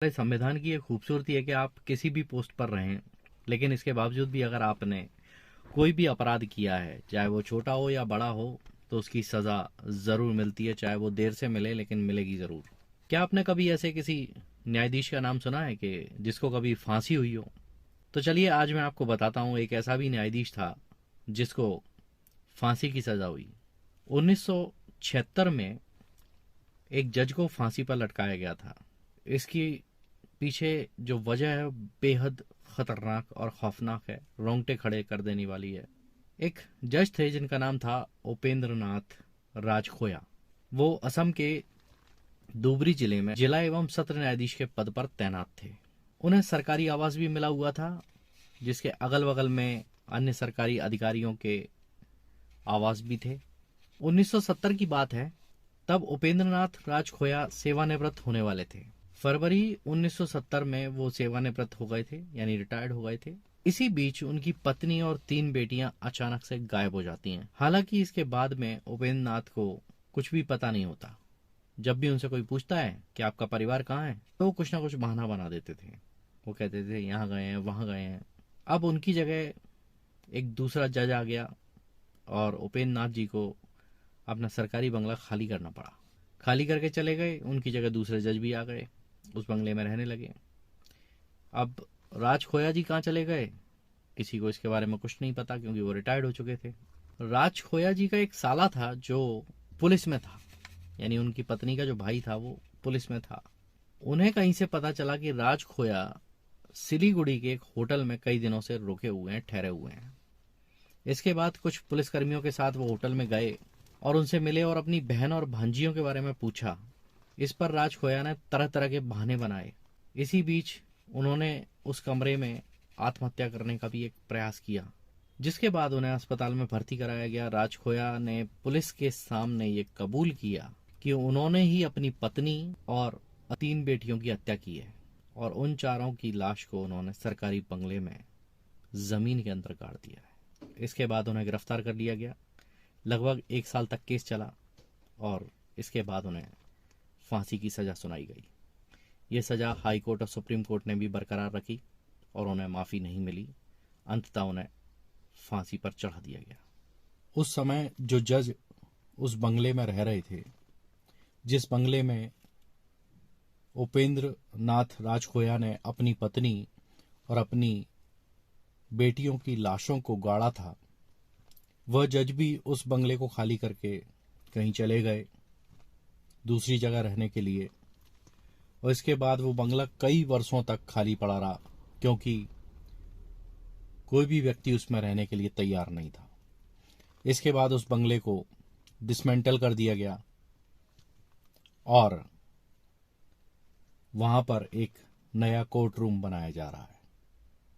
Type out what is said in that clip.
हमारे संविधान की ये खूबसूरती है कि आप किसी भी पोस्ट पर रहें, लेकिन इसके बावजूद भी अगर आपने कोई भी अपराध किया है, चाहे वो छोटा हो या बड़ा हो, तो उसकी सजा जरूर मिलती है। चाहे वो देर से मिले, लेकिन मिलेगी जरूर। क्या आपने कभी ऐसे किसी न्यायाधीश का नाम सुना है कि जिसको कभी फांसी हुई हो? तो चलिए आज मैं आपको बताता हूँ, एक ऐसा भी न्यायाधीश था जिसको फांसी की सजा हुई। 1976 में एक जज को फांसी पर लटकाया गया था। इसकी पीछे जो वजह है बेहद खतरनाक और खौफनाक है, रोंगटे खड़े कर देने वाली है। एक जज थे जिनका नाम था उपेंद्र नाथ राजखोया। वो असम के धुबरी जिले में जिला एवं सत्र न्यायाधीश के पद पर तैनात थे। उन्हें सरकारी आवास भी मिला हुआ था, जिसके अगल बगल में अन्य सरकारी अधिकारियों के आवास भी थे। 1970 की बात है, तब उपेंद्र नाथ राजखोया सेवानिवृत्त होने वाले थे। फरवरी 1970 में वो सेवानिवृत्त हो गए थे, यानी रिटायर्ड हो गए थे। इसी बीच उनकी पत्नी और 3 बेटियां अचानक से गायब हो जाती हैं। हालांकि इसके बाद में उपेंद्र नाथ को कुछ भी पता नहीं होता। जब भी उनसे कोई पूछता है कि आपका परिवार कहाँ है, तो वो कुछ ना कुछ बहाना बना देते थे। वो कहते थे यहाँ गए हैं, वहां गए हैं। अब उनकी जगह एक दूसरा जज आ गया और उपेंद्र नाथ जी को अपना सरकारी बंगला खाली करना पड़ा। खाली करके चले गए, उनकी जगह दूसरे जज भी आ गए, उस बंगले में रहने लगे। अब राज खोया जी कहाँ चले गए, किसी को इसके बारे में कुछ नहीं पता, क्योंकि वो रिटायर्ड हो चुके थे। राज खोया जी का एक साला था जो पुलिस में था, यानी उनकी पत्नी का जो भाई था वो पुलिस में था। उन्हें कहीं से पता चला कि राज खोया सिलीगुड़ी के एक होटल में कई दिनों से रुके हुए हैं, ठहरे हुए हैं। इसके बाद कुछ पुलिसकर्मियों के साथ वो होटल में गए और उनसे मिले और अपनी बहन और भांजियों के बारे में पूछा। इस पर राज खोया ने तरह तरह के बहाने बनाए। इसी बीच उन्होंने उस कमरे में आत्महत्या करने का भी एक प्रयास किया, जिसके बाद उन्हें अस्पताल में भर्ती कराया गया। राज खोया ने पुलिस के सामने ये कबूल किया कि उन्होंने ही अपनी पत्नी और 3 बेटियों की हत्या की है, और उन चारों की लाश को उन्होंने सरकारी बंगले में जमीन के अंदर गाड़ दिया है। इसके बाद उन्हें गिरफ्तार कर लिया गया। लगभग 1 साल तक केस चला और इसके बाद उन्हें फांसी की सजा सुनाई गई। ये सजा हाई कोर्ट और सुप्रीम कोर्ट ने भी बरकरार रखी और उन्हें माफी नहीं मिली। अंततः उन्हें फांसी पर चढ़ा दिया गया। उस समय जो जज उस बंगले में रह रहे थे, जिस बंगले में उपेंद्र नाथ राजखोया ने अपनी पत्नी और अपनी बेटियों की लाशों को गाड़ा था, वह जज भी उस बंगले को खाली करके कहीं चले गए दूसरी जगह रहने के लिए। और इसके बाद वो बंगला कई वर्षों तक खाली पड़ा रहा, क्योंकि कोई भी व्यक्ति उसमें रहने के लिए तैयार नहीं था। इसके बाद उस बंगले को डिसमेंटल कर दिया गया और वहां पर एक नया कोर्ट रूम बनाया जा रहा है।